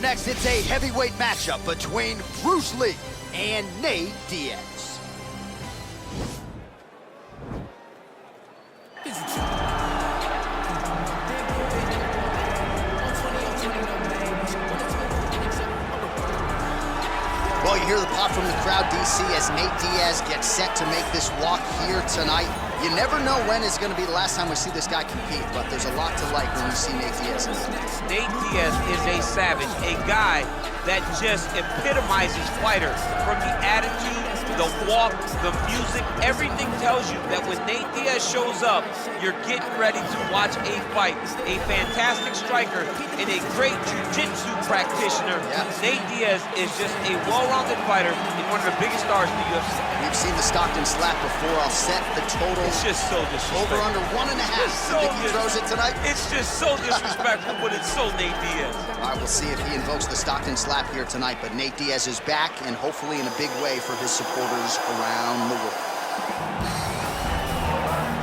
next, it's a heavyweight matchup between Bruce Lee and Nate Diaz. Well, you hear the pop from the crowd, DC, as Nate Diaz gets set to make this walk here tonight. You never know when is going to be the last time we see this guy compete, but there's a lot to like when you see Nate Diaz. Nate Diaz is a savage, a guy that just epitomizes fighter. From the attitude, the walk, the music, everything tells you that when Nate Diaz shows up, you're getting ready to watch a fight. A fantastic striker and a great jiu-jitsu practitioner. Yeah. Nate Diaz is just a well-rounded fighter and one of the biggest stars in the UFC. We've seen the Stockton slap before. I'll set the total. It's just so disrespectful. Over under 1.5. So you think he throws it tonight? It's just so disrespectful, but it's so Nate Diaz. All right, we'll see if he invokes the Stockton slap here tonight, but Nate Diaz is back, and hopefully in a big way for his supporters around the world.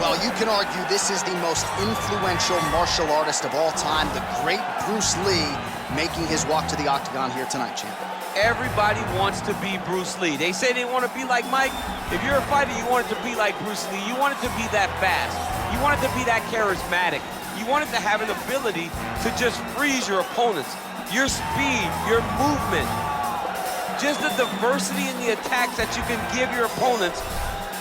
Well, you can argue this is the most influential martial artist of all time, the great Bruce Lee, making his walk to the octagon here tonight, champ. Everybody wants to be Bruce Lee. They say they want to be like Mike. If you're a fighter, you want it to be like Bruce Lee. You want it to be that fast. You want it to be that charismatic. You want it to have an ability to just freeze your opponents. Your speed, your movement, just the diversity in the attacks that you can give your opponents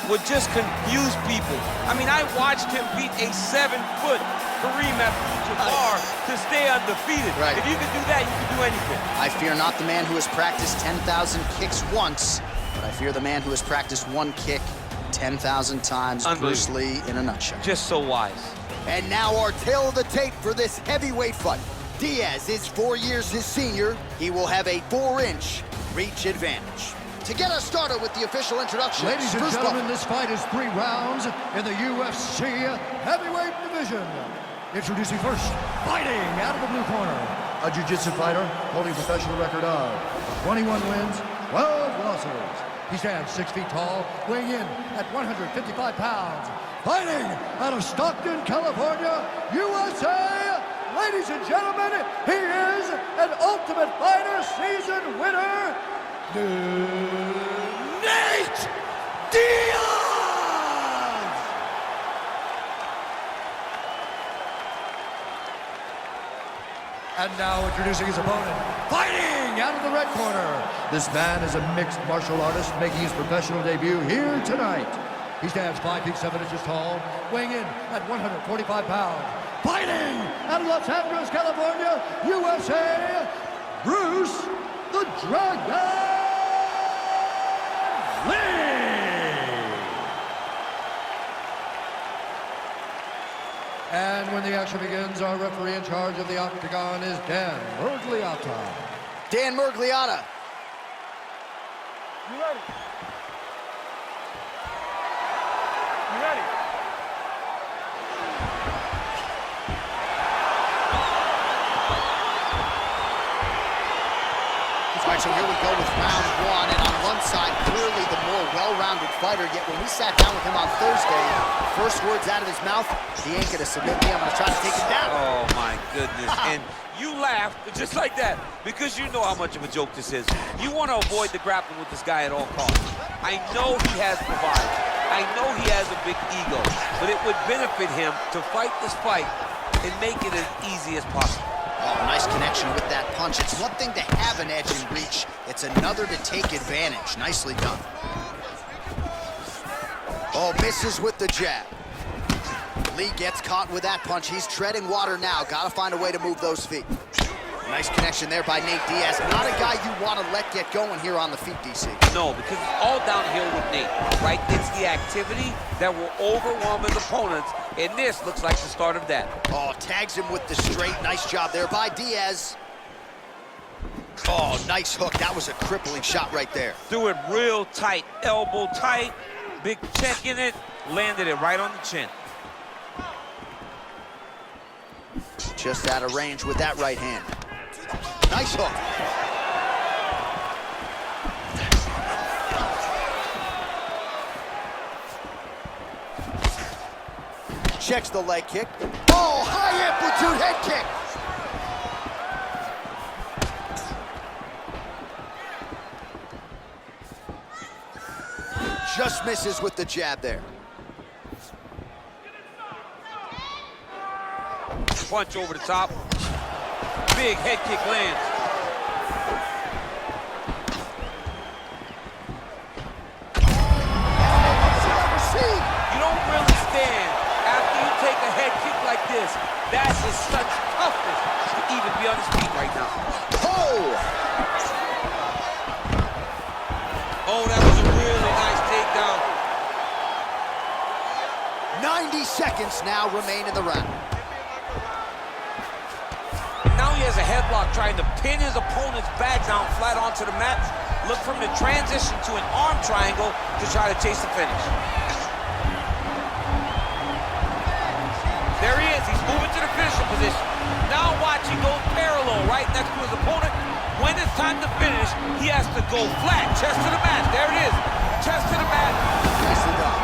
would just confuse people. I mean, I watched him beat a 7-foot Kareem Abdul-Jabbar to stay undefeated. Right. If you can do that, you can do anything. I fear not the man who has practiced 10,000 kicks once, but I fear the man who has practiced one kick 10,000 times. Bruce Lee in a nutshell. Just so wise. And now our tail of the tape for this heavyweight fight. Diaz is 4 years his senior. He will have a 4-inch reach advantage. To get us started with the official introduction, ladies and gentlemen, this fight is 3 rounds in the UFC heavyweight division. Introducing first, fighting out of the blue corner, a jiu-jitsu fighter holding a professional record of 21 wins, 12 losses. He stands 6 feet tall, weighing in at 155 pounds. Fighting out of Stockton, California, USA. Ladies and gentlemen, he is an Ultimate Fighter season winner, Nate Diaz! And now introducing his opponent, fighting out of the red corner. This man is a mixed martial artist making his professional debut here tonight. He stands 5 feet 7 inches tall, weighing in at 145 pounds. Fighting out of Los Angeles, California, USA, Bruce the Dragon Lee! And when the action begins, our referee in charge of the octagon is Dan Mergliotta. Dan Mergliotta. You ready? You ready? All right, so here we go with round 1, and on one side, clearly the more well-rounded fighter, yet when we sat down with him on Thursday, first words out of his mouth, he ain't gonna submit me, I'm gonna try to take him down. Oh my goodness, and you laugh just like that, because you know how much of a joke this is. You want to avoid the grappling with this guy at all costs. I know he has bravado, I know he has a big ego, but it would benefit him to fight this fight and make it as easy as possible. Oh, nice connection with that punch. It's one thing to have an edge in reach. It's another to take advantage. Nicely done. Oh, misses with the jab. Lee gets caught with that punch. He's treading water now. Got to find a way to move those feet. Nice connection there by Nate Diaz. Not a guy you want to let get going here on the feet, DC. No, because it's all downhill with Nate, right? It's the activity that will overwhelm his opponents, and this looks like the start of that. Oh, tags him with the straight. Nice job there by Diaz. Oh, nice hook. That was a crippling shot right there. Threw it real tight, elbow tight, big check in it, landed it right on the chin. Just out of range with that right hand. Nice hook. Checks the leg kick. Oh, high amplitude head kick. Just misses with the jab there. Punch over the top. Big head kick lands. You don't really stand after you take a head kick like this. That is such toughness to even be on his feet right now. Oh, that was a really nice takedown. 90 seconds now remain in the round. Now he has a headlock trying to pin his opponent's back down flat onto the mat. Look for him to transition to an arm triangle to try to chase the finish. There he is. He's moving to the finisher position. Now watch, he goes parallel right next to his opponent. When it's time to finish, he has to go flat, chest to the mat. There it is. Chest to the mat. Nicely done.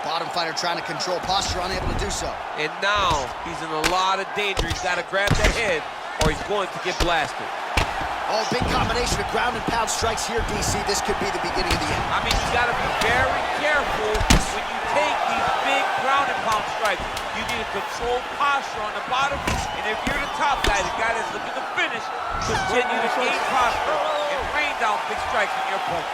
Bottom fighter trying to control posture, unable to do so. And now he's in a lot of danger. He's got to grab that head or he's going to get blasted. Oh, big combination of ground and pound strikes here, DC. This could be the beginning of the end. I mean, you got to be very careful when you take these big ground and pound strikes. You need a controlled posture on the bottom. And if you're the top guy, the guy that's looking to finish, continue to gain posture and rain down big strikes on your opponent.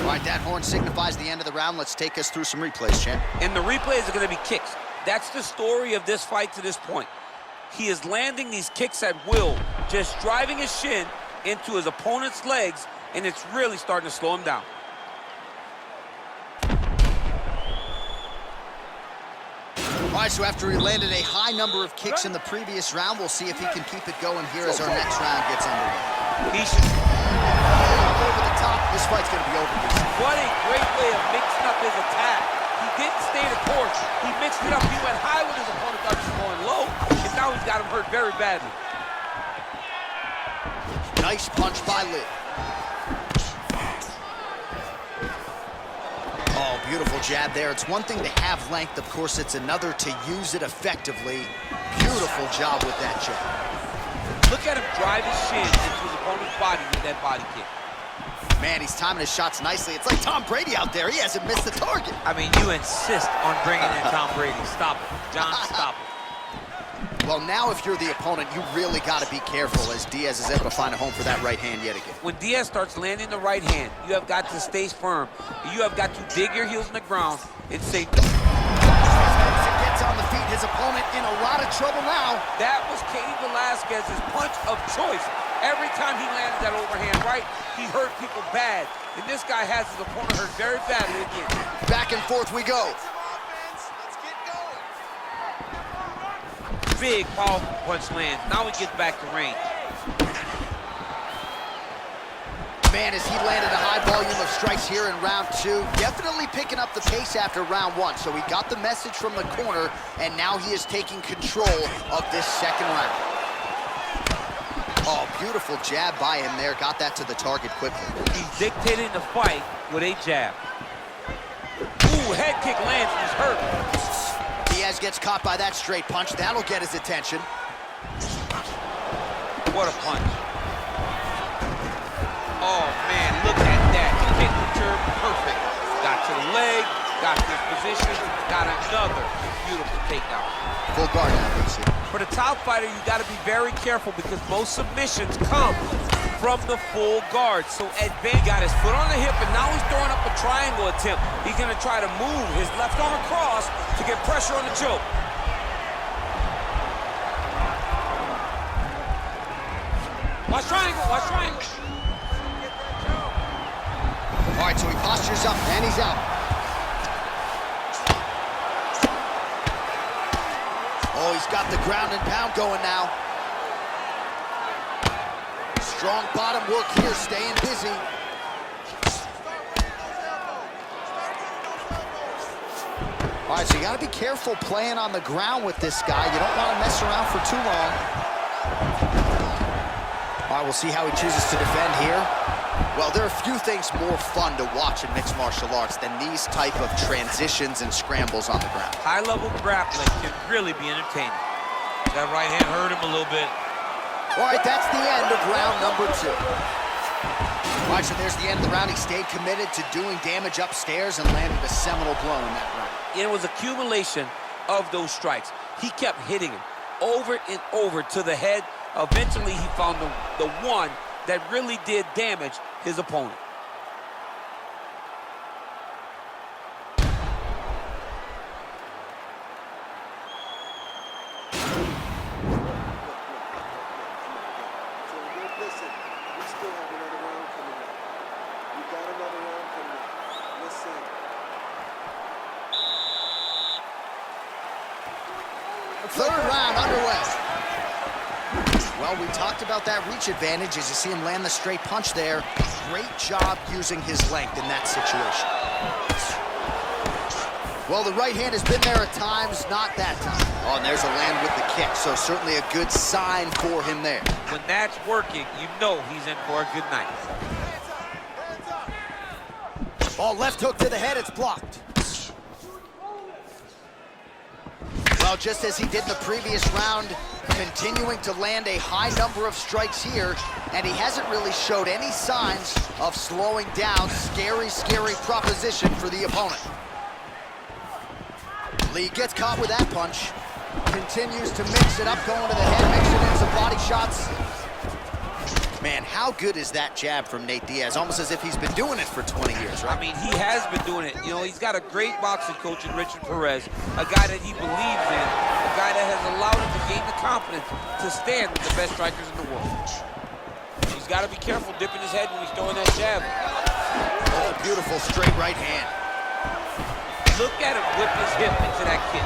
All right, that horn signifies the end of the round. Let's take us through some replays, champ. And the replays are going to be kicks. That's the story of this fight to this point. He is landing these kicks at will, just driving his shin into his opponent's legs, and it's really starting to slow him down. All right, so after he landed a high number of kicks in the previous round, we'll see if he can keep it going here as our next round gets underway. He should... Over the top, this fight's going to be over. What a great way of mixing up his attack. He didn't stay the course. He mixed it up. He went high when his opponent thought he was going low, and now he's got him hurt very badly. Nice punch by Lee. Oh, beautiful jab there. It's one thing to have length. Of course, it's another to use it effectively. Beautiful job with that jab. Look at him drive his shin into his opponent's body with that body kick. Man, he's timing his shots nicely. It's like Tom Brady out there. He hasn't missed the target. I mean, you insist on bringing in Tom Brady. Stop it. John, stop it. Well, now if you're the opponent, you really got to be careful as Diaz is able to find a home for that right hand yet again. When Diaz starts landing the right hand, you have got to stay firm. You have got to dig your heels in the ground and say, no. Gets on the feet. His opponent in a lot of trouble now. That was Cain Velasquez's punch of choice. Every time he landed that overhand right, he hurt people bad. And this guy has his opponent hurt very badly again. Back and forth we go. Big, powerful punch lands. Now he gets back to range. Man, as he landed a high volume of strikes here in round two, definitely picking up the pace after round one. So he got the message from the corner, and now he is taking control of this second round. Oh, beautiful jab by him there. Got that to the target quickly. He's dictating the fight with a jab. Ooh, head kick lands and he's hurt. Diaz gets caught by that straight punch. That'll get his attention. What a punch. Oh, man, look at that. Signature, perfect. Got to the leg, got this position, got another beautiful takedown. Full guard now, DC. For the top fighter, you got to be very careful because most submissions come from the full guard. So advance, got his foot on the hip, and now he's throwing up a triangle attempt. He's going to try to move his left arm across to get pressure on the choke. Watch triangle, watch triangle. All right, so he postures up, and he's out. Oh, he's got the ground and pound going now. Strong bottom work here, staying busy. All right, so you got to be careful playing on the ground with this guy. You don't want to mess around for too long. All right, we'll see how he chooses to defend here. Well, there are few things more fun to watch in mixed martial arts than these type of transitions and scrambles on the ground. High-level grappling can really be entertaining. That right hand hurt him a little bit. All right, that's the end of round number 2. All right, so there's the end of the round. He stayed committed to doing damage upstairs and landed a seminal blow in that round. It was accumulation of those strikes. He kept hitting him over and over to the head. Eventually, he found the one that really did damage his opponent. Listen, we still have another round coming up. We got another round coming up. Listen. Third round underway. Well, we talked about that reach advantage as you see him land the straight punch there. Great job using his length in that situation. Well, the right hand has been there at times, not that time. Oh, and there's a land with the kick, so certainly a good sign for him there. When that's working, you know he's in for a good night. Oh, left hook to the head, it's blocked. Well, just as he did in the previous round, continuing to land a high number of strikes here, and he hasn't really showed any signs of slowing down. Scary, scary proposition for the opponent. Lee gets caught with that punch. Continues to mix it up, going to the head, mixing in some body shots. Man, how good is that jab from Nate Diaz? Almost as if he's been doing it for 20 years, right? I mean, he has been doing it. You know, he's got a great boxing coach in Richard Perez, a guy that he believes in, a guy that has allowed him to gain the confidence to stand with the best strikers in the world. He's got to be careful dipping his head when he's throwing that jab. Oh, beautiful straight right hand. Look at him whip his hip into that kick.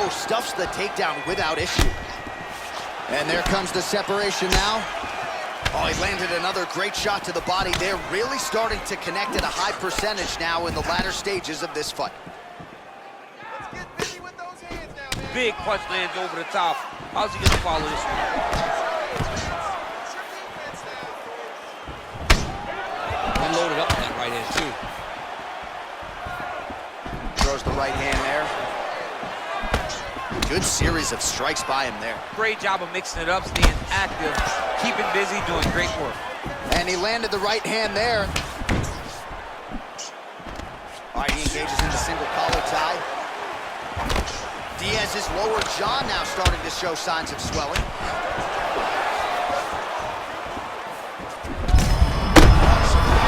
Oh, stuffs the takedown without issue. And there comes the separation now. Oh, he landed another great shot to the body. They're really starting to connect at a high percentage now in the latter stages of this fight. Let's get busy with those hands now, man. Big punch lands over the top. How's he gonna follow this one? He loaded up on that right hand too. Throws the right hand there. Good series of strikes by him there. Great job of mixing it up, staying active, keeping busy, doing great work. And he landed the right hand there. All right, he engages in the single collar tie. Diaz's lower jaw now starting to show signs of swelling.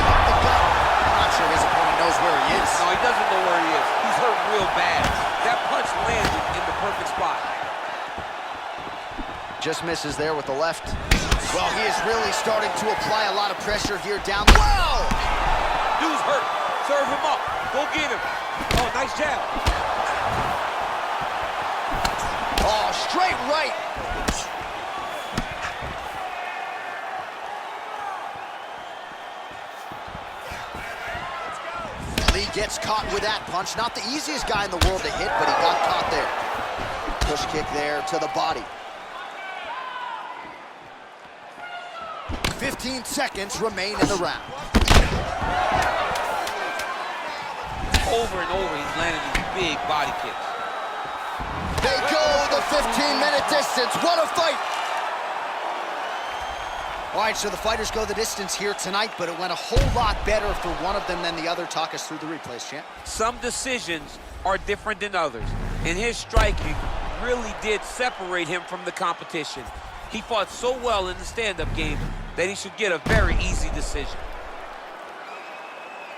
I'm not sure his opponent knows where he is. No, he doesn't know where he is. He's hurt real bad. That punch landed in the perfect spot. Just misses there with the left. Well, he is really starting to apply a lot of pressure here down. Whoa! Dude's hurt. Serve him up. Go get him. Oh, nice jab. Oh, straight right. Lee gets caught with that punch. Not the easiest guy in the world to hit, but he got caught there. Push kick there to the body. 15 seconds remain in the round. Over and over, he's landing these big body kicks. They go the 15-minute distance. What a fight! All right, so the fighters go the distance here tonight, but it went a whole lot better for one of them than the other. Talk us through the replays, champ. Some decisions are different than others, and his striking really did separate him from the competition. He fought so well in the stand-up game that he should get a very easy decision.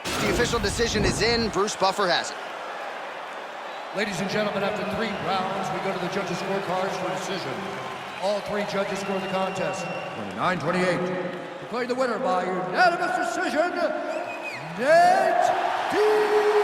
The official decision is in. Bruce Buffer has it. Ladies and gentlemen, after 3 rounds, we go to the judges' scorecards for decision. All 3 judges scored the contest 29-28. Declared the winner by unanimous decision, Nate Diaz.